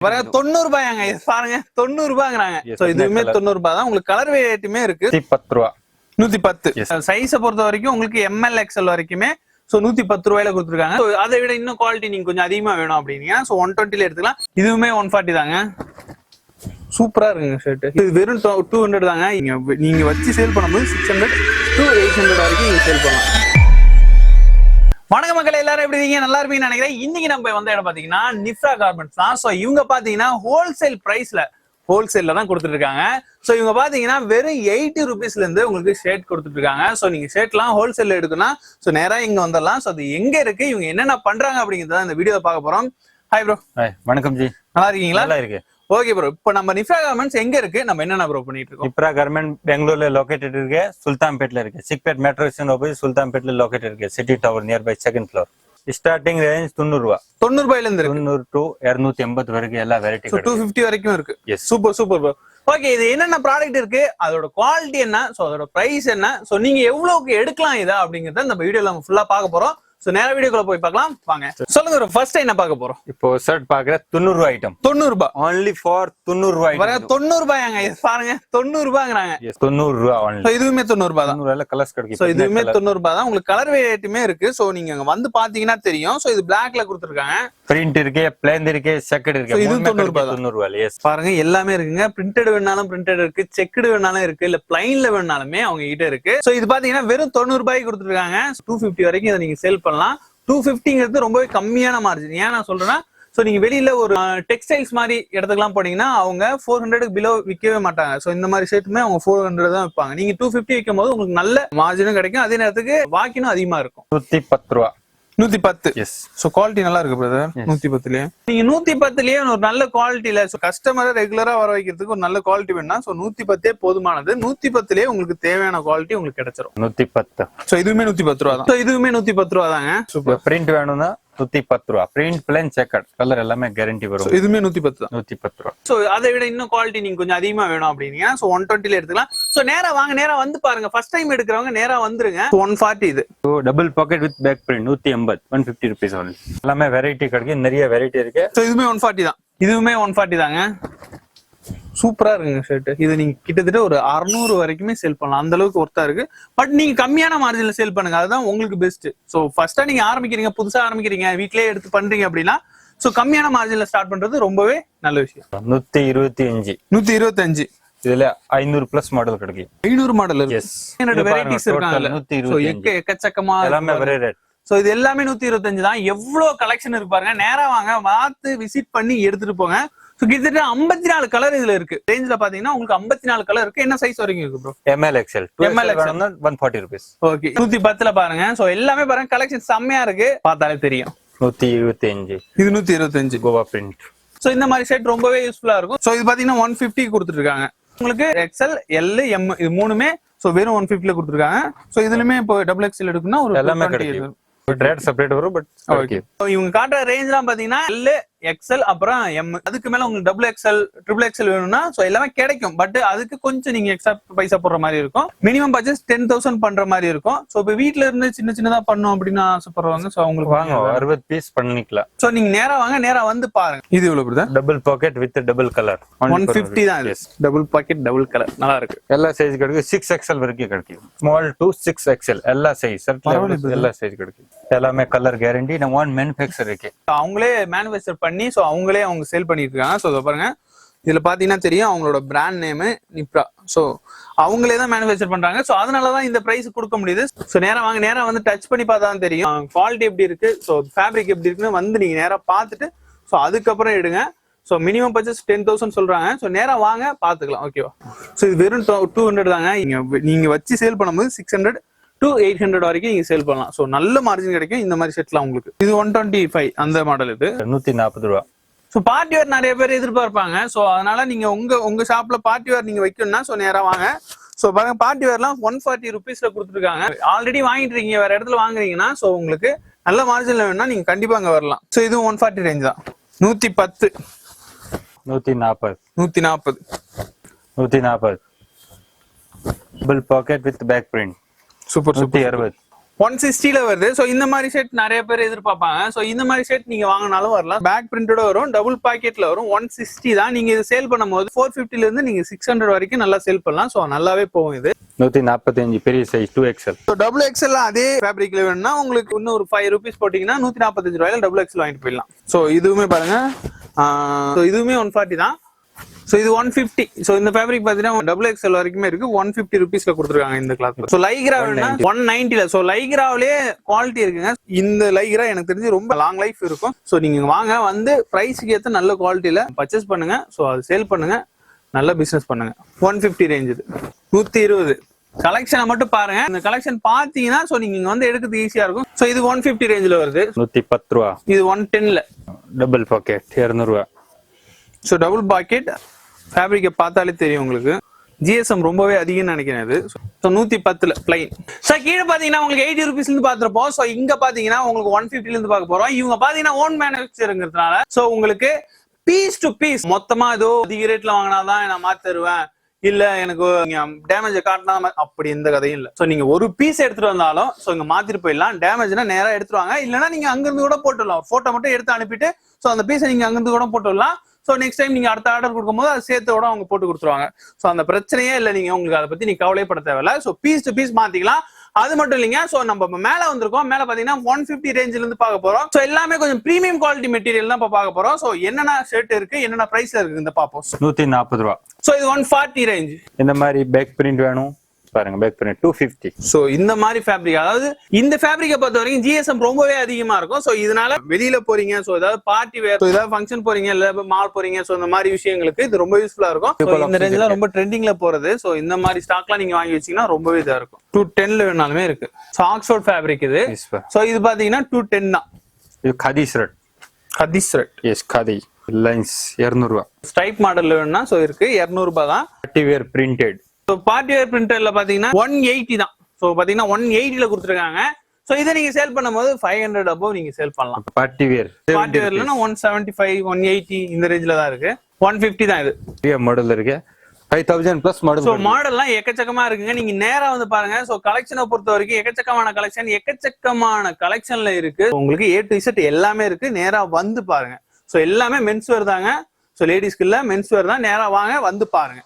பாருங்க 90 ரூபாயாங்க. பாருங்க 90 ரூபாய்ங்கறாங்க. சோ இதுவுமே 90 ரூபாய் தான். உங்களுக்கு கலர் வேரியேட்டியுமே இருக்கு. 110 ரூபாய். 110. சைஸ பொறுத்த வரைக்கும் உங்களுக்கு ML XL வரைக்குமே சோ 110 ரூபாயில கொடுத்துருக்காங்க. சோ அதை விட இன்னும் குவாலிட்டி நீங்க கொஞ்சம் அதிகமா வேணும் அப்படின்னீங்கன்னா சோ 120ல எடுத்துக்கலாம். இதுவுமே 140 தாங்க. சூப்பரா இருக்குங்க ஷர்ட். இது வெறும் 200 தாங்க. நீங்க வச்சு சேல் பண்ணும்போது 600 to 800 வரைக்கும் நீங்க சேல் பண்ணலாம். வணக்க மக்கள், எல்லாரும் எப்படி இருக்கீங்க? நல்லா இருப்பீங்கன்னு நினைக்கிறேன். இன்னைக்கு நம்ம வந்த இடம் பாத்தீங்கன்னா நிஃப்ரா கார்மெண்ட்ஸ் தான். சோ இவங்க பாத்தீங்கன்னா ஹோல்சேல் ஹோல்சேல்ல தான் கொடுத்துட்டு இருக்காங்க. சோ இவங்க பாத்தீங்கன்னா வெறும் 80 ருபீஸ்ல இருந்து உங்களுக்கு ஷர்ட் கொடுத்துட்டு இருக்காங்க. சோ நீங்க ஷர்ட்லாம் ஹோல்சேல்ல எடுக்கணும். சோ நேரா இங்க வந்துடலாம். சோ அது எங்க இருக்கு, இவங்க என்னென்ன பண்றாங்க அப்படிங்கறத இந்த வீடியோல பார்க்க போறோம். Hi bro. வணக்கம் ஜி. நல்லா இருக்கீங்களா? நல்லா இருக்கு. ஓகே ப்ரோ, இப்போ நம்ம நிஃப்ரா கார்மெண்ட்ஸ் எங்க இருக்கு, நம்ம என்னென்ன ப்ரோ பண்ணிட்டு இருக்கோம்? நிஃப்ரா கார்மெண்ட் பெங்களூர்ல லொகேட்டட் இருக்கு, சுல்தான்பேட்ல இருக்கு. சிக்பேட் மெட்ரோ ஸ்டேஷன் ஆப்போசிட் சுல்தான்பேட்ல லொகேட்டட் இருக்கு. City tower nearby second floor. Starting range 90 ரூபாய். 90 ரூபாயில இருந்து 90 to 280 வரைக்கும் எல்லா வெரைட்டி. 250 வரைக்கும் இருக்கு. Super super bro. ஓகே, இது என்னென்ன ப்ராடக்ட் இருக்கு, அதோட குவாலிட்டி என்ன, சோ அதோட பிரைஸ் என்ன, சோ நீங்க எவ்வளவுக்கு எடுக்கலாம் இதா அப்படிங்கறத நம்ம வீடியோல நம்ம ஃபுல்லா பார்க்க போறோம். சோ நேரா வீடியோக்குள்ள போய் பார்க்கலாம் வாங்க. சொல்லுங்க ப்ரோ, ஃபர்ஸ்ட் என்ன பார்க்க போறோம்? இப்போ ஷர்ட் பாக்குற 90 ரூபாய் ஐட்டம். 90 ரூபாய். only for 90 ரூபாய். பாருங்க 90 ரூபாயாங்க. பாருங்க 90 ரூபாய்ங்கறாங்க. 90 ரூபாய் only. சோ இதுவுமே 90 ரூபாய் தான். 90 ரூபாயில கலர்ஸ் கிடைக்கும். சோ இதுவுமே 90 ரூபாய் தான். உங்களுக்கு கலர் வேரியேட்டியுமே இருக்கு. சோ நீங்க அங்க வந்து பாத்தீங்கன்னா தெரியும். சோ இது பிளாக்ல கொடுத்திருக்காங்க. பிரிண்ட் இருக்கு, பிளேன் இருக்கு, செக்கட் இருக்கு. இது 90 ரூபாய். 90 ரூபாய். எஸ் பாருங்க எல்லாமே இருக்குங்க. பிரிண்டட் வேணாலும் பிரிண்டட் இருக்கு, செக்குடு வேணாலும் இருக்கு, இல்ல பிளைன்ல வேணாலுமே அவங்க கிட்ட இருக்கு. சோ இது பாத்தீங்கன்னா வெறும் 90 ரூபாய்க்கு கொடுத்திருக்காங்க. 250 வரைக்கும் இதை நீங்க சேல் பண்ணலாம். 250ங்கிறது ரொம்பவே கம்மியான மார்ஜின். ஏன் நான் சொல்றேன்னா, சோ நீங்க வெளியில ஒரு டெக்ஸ்டைல்ஸ் மாதிரி இடத்துக்குலாம் போனீங்கன்னா அவங்க 400க்கு பிலோ விற்கவே மாட்டாங்க. சோ இந்த மாதிரி ஷர்ட்டுமே அவங்க 400 தான் விற்பாங்க. நீங்க 250 விற்கும் போது உங்களுக்கு நல்ல மார்ஜினும் கிடைக்கும், அதே நேரத்துக்கு வாக்கினும் அதிகமா இருக்கும். 110 ரூபாய். 110. எஸ். சோ குவாலிட்டி நல்லா இருக்கு பிரதர். 110லயே நீங்க 110லயே ஒரு நல்ல குவாலிட்டில கஸ்டமரை ரெகுலரா வர வைக்கிறதுக்கு ஒரு நல்ல குவாலிட்டி வேணும்னா சோ 110 போதுமானது. 110லயே உங்களுக்கு தேவையான குவாலிட்டி உங்களுக்கு கிடைச்சிரும். 110. சோ இதுவுமே 110 ரூபாய் தான். சோ இதுவுமே 110 ரூபாய் தாங்க. சூப்பர். பிரிண்ட் வேணும்னா 110 ரூபாய். பிரிண்ட் பிளேன் செக்கட் கலர் எல்லாமே கேரண்டி வரும். இதுவுமே 110 தான். 110 ரூபாய். சோ அதை விட இன்னும் குவாலிட்டி நீங்க கொஞ்சம் அதிகமா வேணும் அப்படின்னீங்கன்னா சோ 120ல எடுத்துக்கலாம். சோ நேரா வாங்க, நேரா வந்து பாருங்க. ஃபர்ஸ்ட் டைம் எடுக்கிறவங்க நேரா வந்துருங்க. 140 இது. So double pocket with back print 180. 150 rupees only. எல்லாமே வெரைட்டி கிடைக்கும், நிறைய வெரைட்டி இருக்கு. சோ இதுவுமே 140 தான். இதுவுமே 140 தாங்க. சூப்பரா இருக்குங்க ஷர்ட். இது நீங்க கிட்டத்தட்ட ஒரு 600 வரைக்குமே சேல் பண்ணலாம். அந்த அளவுக்கு ஒர்த்தா இருக்கு. பட் நீங்க கம்மியான மார்ஜின்ல சேல் பண்ணுங்க, அதுதான் உங்களுக்கு பெஸ்ட். சோ ஃபர்ஸ்டா நீங்க ஆரம்பிக்கிறீங்க, புதுசா ஆரம்பிக்கிறீங்க, வீட்லயே எடுத்து பண்றீங்க அப்படின்னா சோ கம்மியான மார்ஜின்ல ஸ்டார்ட் பண்றது ரொம்பவே நல்ல விஷயம். 125. 125. இதுல 500 பிளஸ் மாடல் கிடைக்கும். 500 மாடல் இருக்கு. எஸ். என்னோட வெரைட்டிஸ் இருக்காங்கல்ல. 125. எக்கச்சக்கமா எல்லாமே வெரி ரேட். சோ இது எல்லாமே 125 தான். எவ்வளவு கலெக்ஷன் இருக்கு பாருங்க. நேரா வாங்க, பார்த்து விசிட் பண்ணி எடுத்துட்டு போங்க. சோ கிட்டத்தட்ட 54 கலர் இதுல இருக்கு. ரேஞ்ச்ல பாத்தீங்கன்னா உங்களுக்கு 54 கலர் இருக்கு. என்ன சைஸ் வரைக்கும் இருக்கு bro? ML XL. ML XL 140 rupees. Okay. 110ல பாருங்க. சோ எல்லாமே பாருங்க, கலெக்ஷன் செம்மையா இருக்கு, பார்த்தாலே தெரியும். 125. இது 125 கோவா பிரிண்ட். சோ இந்த மாதிரி செட் ரொம்பவே யூஸ்ஃபுல்லா இருக்கும். சோ இது பாத்தீங்கன்னா 150 கொடுத்துட்டு இருக்காங்க. உங்களுக்கு XL, L, M இது மூணுமே சோ வெறும் 150ல கொடுத்துருக்காங்க. சோ இதுலயுமே இப்போ டபுள் XL எடுக்கணும்னா ஒரு எல்லாமே கிடைக்கும். ரேட் செப்பரேட் வரும். But okay. இவங்க காட்டுற ரேஞ்ச்லாம் பாத்தீங்கன்னா L, XL அப்புறம் M. அதுக்கு மேல உங்களுக்கு டபுள் XL, ட்ரிபிள் XL வேணும்னா சோ எல்லாமே கிடைக்கும். பட் அதுக்கு கொஞ்சம் நீங்க எக்ஸ்ட்ரா பைசா போடுற மாதிரி இருக்கும். மினிமம் பட்ஜெட் 10,000 பண்ற மாதிரி இருக்கும். சோ இப்ப வீட்ல இருந்து சின்ன சின்னதா பண்ணும் அப்படின்னு ஆசைப்படுறவங்க சோ அவங்களுக்கு வாங்க 60 பீஸ் பண்ணிக்கலாம். சோ நீங்க நேரா வாங்க, நேரா வந்து பாருங்க. இது எவ்வளவு brother? Double pocket with double colour 150 தான். இது டபுள் பாக்கெட் டபுள் கலர் நல்லா இருக்கு. எல்லா சைஸ் கிடைக்கும். 6XL வரைக்கும் கிடைக்கும். ஸ்மால் டு 6XL எல்லா சைஸ் எல்லா சைஸ் கிடைக்கும். எல்லாமே கலர் கேரண்டி. நம்ம ஒன் மேனுஃபேக்சர் இருக்கு. அவங்களே மேனுஃபேக்சர் பண்ணி சோ அவங்களே அவங்க சேல் பண்ணிட்டு இருக்காங்க. சோ இத பாருங்க, இதுல பாத்தீங்கன்னா தெரியும் அவங்களோட பிராண்ட் நேம் நிப்ரா. சோ அவங்களே தான் மேனுஃபேக்சர் பண்றாங்க. சோ அதனாலதான் இந்த பிரைஸ் கொடுக்க முடியுது. சோ நேரா வாங்க, நேரா வந்து டச் பண்ணி பார்த்தா தான் தெரியும் குவாலிட்டி எப்படி இருக்கு, சோ ஃபேப்ரிக் எப்படி இருக்குன்னு வந்து நீங்க நேரா பார்த்துட்டு சோ அதுக்கப்புறம் எடுங்க. சோ மினிமம் பட்ஜெட் 10,000 சொல்றாங்க. சோ நேரா வாங்க பாத்துக்கலாம். ஓகேவா? சோ இது வெறும் 200 தாங்க. நீங்க வச்சு சேல் பண்ணும்போது 600 to 800 வரைக்கும் நீங்க சேல் பண்ணலாம். சோ நல்ல மார்ஜின் கிடைக்கும் இந்த மாதிரி செட்லாம் உங்களுக்கு. இது 125 அந்த மாடல். இது 140 ரூபாய். சோ பார்ட்டி வேர் நிறைய பேர் எதிர்பார்ப்பாங்க. சோ அதனால நீங்க உங்க ஷாப்ல பார்ட்டி வேர் நீங்க வைக்கணும்னா சோ நேரா வாங்க. சோ பாருங்க, பார்ட்டி வேர்லாம் 140 ருபீஸ்ல கொடுத்துருக்காங்க. ஆல்ரெடி வாங்கிட்டு இருக்கீங்க, வேற இடத்துல வாங்குறீங்கன்னா சோ உங்களுக்கு நல்ல மார்ஜின்ல வேணும்னா நீங்க கண்டிப்பா அங்க வரலாம். சோ இதுவும் 140 ரேஞ்ச் தான். 110. 140. 140. 140. Double pocket with back print. Super. 160. 160ல வருது. ஸோ இந்த மாதிரி ஷர்ட் நிறைய பேர் எதிர்பார்ப்பாங்க. ஸோ இந்த மாதிரி ஷர்ட் நீங்க வாங்கினாலும் வரலாம். பேக் பிரிண்டோட வரும், டபுள் பாக்கெட்ல வரும். 160 தான். நீங்க இது சேல் பண்ணும்போது 450ல இருந்து நீங்க 600 வரைக்கும் நல்லா சேல் பண்ணலாம். ஸோ நல்லாவே போகும் இது. 145 பெரிய size 2XL. So double XL அதே ஃபேப்ரிக்ல வேணும்னா உங்களுக்கு இன்னும் ஒரு 5 ரூபீஸ் போட்டீங்கன்னா 145 ரூபாயில டபுள் எக்ஸ்எல் வாங்கிட்டு போயிடலாம். ஸோ இதுவுமே பாருங்க, இதுவுமே 140 தான். ஸோ இது 150. ஸோ இந்த ஃபேப்ரிக் பார்த்தீங்கன்னா டபுள் எக்ஸ்எல் வரைக்குமே இருக்கு. 150 ருபீஸ்ல கொடுத்துருக்காங்க இந்த கிளாத். ஸோ லைக்ரா வேணும்னா 190ல. ஸோ லைக்ராவிலே குவாலிட்டி இருக்குங்க. இந்த லைக்ரா எனக்கு தெரிஞ்சு ரொம்ப லாங் லைஃப் இருக்கும். ஸோ நீங்க வாங்க, வந்து பிரைஸ்க்கு ஏற்ற நல்ல குவாலிட்டியில பர்ச்சேஸ் பண்ணுங்க. ஸோ அது சேல் பண்ணுங்க, நல்ல பிசினஸ் பண்ணுங்க. 150 ரேஞ்ச் இது. 120 கலெக்ஷனை மட்டும் பாருங்க. இந்த கலெக்ஷன் பாத்தீங்கன்னா ஸோ நீங்க இங்க வந்து எடுக்கிறது ஈஸியா இருக்கும். ஸோ இது 150 ரேஞ்சில் வருது. 110 ரூபா. இது 110ல. டபுள் பாக்கெட் 200 ரூபா. ஸோ டபுள் பாக்கெட் ஃபேப்ரிக்கை பார்த்தாலே தெரியும் உங்களுக்கு. ஜிஎஸ்எம் ரொம்பவே அதிகம்னு நினைக்கிறேன் இது. So 110ல plain. ஸோ கீழே பாத்தீங்கன்னா உங்களுக்கு 80 ருபீஸ்ல இருந்து பாத்துருப்போம். ஸோ இங்க பாத்தீங்கன்னா உங்களுக்கு 150ல இருந்து பார்க்க போறோம். இவங்க பாத்தீங்கன்னா ஓன் மேனுஃபேக்சருங்கிறதுனால ஸோ உங்களுக்கு பீஸ் டு பீஸ் மொத்தமா ஏதோ அதிக ரேட்ல வாங்கினாதான் நான் மாத்தி தருவேன், இல்ல எனக்கு டேமேஜ் காட்டினா அப்படி எந்த கதையும் இல்ல. சோ நீங்க ஒரு பீஸ் எடுத்துட்டு வந்தாலும் சோ இங்க மாத்திட்டு போயிடலாம். டேமேஜ்னா நேரா எடுத்துருவாங்க, இல்லன்னா நீங்க அங்கிருந்து கூட போட்டுடலாம். போட்டோ மட்டும் எடுத்து அனுப்பிட்டு சோ அந்த பீஸை நீங்க அங்கிருந்து கூட போட்டுடலாம். சோ நெக்ஸ்ட் டைம் நீங்க அடுத்த ஆர்டர் கொடுக்கும்போது அதை சேர்த்தோட அவங்க போட்டு கொடுத்துருவாங்க. சோ அந்த பிரச்சனையே இல்லை. நீங்க உங்களுக்கு அதை பத்தி நீங்க கவலைப்பட தேவையில்ல. சோ பீஸ் டு பீஸ் மாத்திக்கலாம். அது மட்டும் இல்லைங்க, சோ நம்ம மேல வந்திருக்கோம். மேல பாத்தீங்கன்னா 150 ரேஞ்சில இருந்து பார்க்க போறோம். சோ எல்லாமே கொஞ்சம் பிரீமியம் குவாலிட்டி மெட்டீரியல் தான் இப்ப பார்க்க போறோம். சோ என்னென்ன ஷர்ட் இருக்கு, என்னென்ன பிரைஸ்ல இருக்கு இந்த பாப்போம். 140 ரூபா. சோ இது 140 ரேஞ்ச். இந்த மாதிரி பேக் பிரிண்ட் வேணும் பாருங்க, பேக் பிரிண்ட் 250. சோ இந்த மாதிரி ஃபேப்ரிக், அதாவது இந்த ஃபேப்ரிக்கை பொறுத்த வரைக்கும் ஜிஎஸ்எம் ரொம்பவே அதிகமா இருக்கும். சோ இதனால வெளியில போறீங்க, சோ ஏதாவது பார்ட்டி வேர், ஏதாவது ஃபங்க்ஷன் போறீங்க, இல்ல மால் போறீங்க, சோ இந்த மாதிரி விஷயங்களுக்கு இது ரொம்ப யூஸ்ஃபுல்லா இருக்கும். இந்த ரேஞ்ச்ல ரொம்ப ட்ரெண்டிங்ல போறது. சோ இந்த மாதிரி ஸ்டாக்லாம் நீங்க வாங்கி வச்சீங்கன்னா ரொம்பவே இதா இருக்கும். 210ல வேணாலுமே இருக்கு. சோ ஆக்ஸ்ஃபோர்ட் ஃபேப்ரிக் இது. சோ இது பாத்தீங்கன்னா 210 தான். இது கதி ஷர்ட். கதி ஷர்ட். எஸ் கதி லைன்ஸ் 200 ரூபா. ஸ்ட்ரைப் மாடல்ல வேணும்னா சோ இருக்கு 200 ரூபாய் தான். Party wear printed. So party wear பிரிண்டர்ல பாத்தீங்கன்னா 180 தான். ஸோ பாத்தீங்கன்னா 180ல கொடுத்துருக்காங்க. ஸோ இதை நீங்க சேல் பண்ணும்போது 500 above நீங்க சேல் பண்ணலாம். பார்ட்டி வேர் 175 180 இந்த ரேஞ்சில தான் இருக்கு. 150 தான் இது. பெரிய மாடல் இருக்கு. 5000 பிளஸ் மாடல். ஸோ மாடல்லாம் எக்கச்சக்கமா இருக்குங்க. நீங்க நேரா வந்து பாருங்க. ஸோ கலெக்ஷனை பொறுத்த வரைக்கும் எக்கச்சக்கமான கலெக்ஷன்ல இருக்கு. உங்களுக்கு A to Z எல்லாமே இருக்கு. நேரா வந்து பாருங்க. ஸோ எல்லாமே மென்ஸ் வேர் தாங்க. ஸோ லேடிஸ்க்கு இல்ல, மென்ஸ் வேர் தான். நேரா வாங்க, வந்து பாருங்க.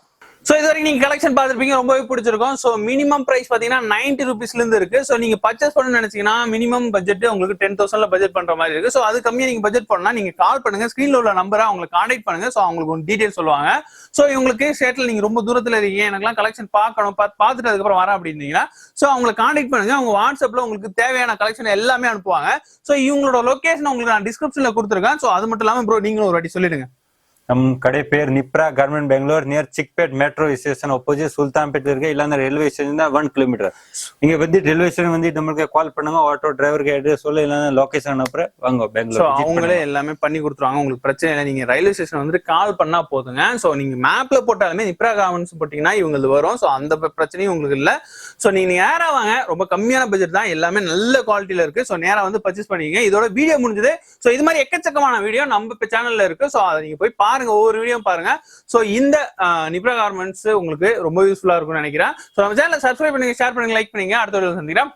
சோ இது வரைக்கும் நீங்க கலெக்ஷன் பார்த்திருப்பீங்க, ரொம்பவே பிடிச்சிருக்கும். சோ மினிமம் பிரைஸ் பாத்தீங்கன்னா 90 ருபீஸ்ல இருந்து இருக்கு. சோ நீங்க பர்ச்சேஸ் பண்ணணும்னு நினைச்சீங்கன்னா மினிமம் பட்ஜெட் உங்களுக்கு 10,000ல பட்ஜெட் பண்ற மாதிரி இருக்கு. சோ அது கம்மியா நீங்க பட்ஜெட் பண்ணா நீங்க கால் பண்ணுங்க. ஸ்கிரீன்ல உள்ள நம்பரை அவங்களுக்கு கான்டாக்ட் பண்ணுங்க. சோ அவங்களுக்கு ஒரு டீடைல் சொல்லுவாங்க. சோ இவங்களுக்கு ஷர்ட்ல நீங்க ரொம்ப தூரத்துல இருக்கீங்க, எனக்குலாம் கலெக்ஷன் பார்க்கணும், பார்த்துட்டு அதுக்கப்புறம் வரேன் அப்படின்னீங்கன்னா சோ அவங்களை கான்டாக்ட் பண்ணுங்க. அவங்க வாட்ஸ்அப்ல உங்களுக்கு தேவையான கலெக்ஷன் எல்லாமே அனுப்புவாங்க. சோ இவங்களோட லொகேஷன் உங்களுக்கு நான் டிஸ்கிரிப்ஷன்ல கொடுத்துருக்கேன். சோ அது மட்டும் இல்லாம ப்ரோ நீங்களும் ஒரு வாட்டி சொல்லிடுங்க. நம்ம கடை பேர் Nibra garment Bangalore, near Chickpet metro station opposite Sultanpet இருக்கு. இல்ல ரயில்வே ஸ்டேஷன் தான் 1 கிலோமீட்டர். நீங்க வந்து ரயில்வே ஸ்டேஷன் வந்து நம்மளுக்கு கால் பண்ணுங்க. ஆட்டோ டிரைவருக்கு அட்ரஸ் சொல்ல, இல்ல லொகேஷன் அப்புறம் வாங்க பெங்களூர். அவங்களே எல்லாமே பண்ணி கொடுத்துருவாங்க. உங்களுக்கு பிரச்சனை இல்லை. நீங்க ரயில்வே ஸ்டேஷன் வந்து கால் பண்ணா போதுங்க. சோ நீங்க மேப்ல போட்டாலுமே நிப்ரா கார்மெண்ட்ஸ் போட்டீங்கன்னா இவங்களுக்கு வரும். சோ அந்த பிரச்சனையும் உங்களுக்கு இல்ல. சோ நீங்க நேரா வாங்க. ரொம்ப கம்மியான பட்ஜெட் தான், எல்லாமே நல்ல குவாலிட்டியில இருக்கு. சோ நேரா வந்து பர்ச்சேஸ் பண்ணிக்கங்க. இதோட வீடியோ முடிஞ்சது. சோ இது மாதிரி எக்கச்சக்கமான வீடியோ நம்ம சேனல்ல இருக்கு. சோ அதை நீங்க போய் பாருங்க, ஒவ்வொரு வீடியோ பாருங்க. சோ இந்த நிப்ரா கார்மெண்ட்ஸ் உங்களுக்கு ரொம்ப யூஸ்ஃபுல்லா இருக்கும்னு நினைக்கிறேன். சோ நம்ம சேனலை சப்ஸ்கிரைப் பண்ணுங்க, ஷேர் பண்ணுங்க, லைக் பண்ணுங்க. அடுத்த வீடியோல சந்திக்கிறேன்.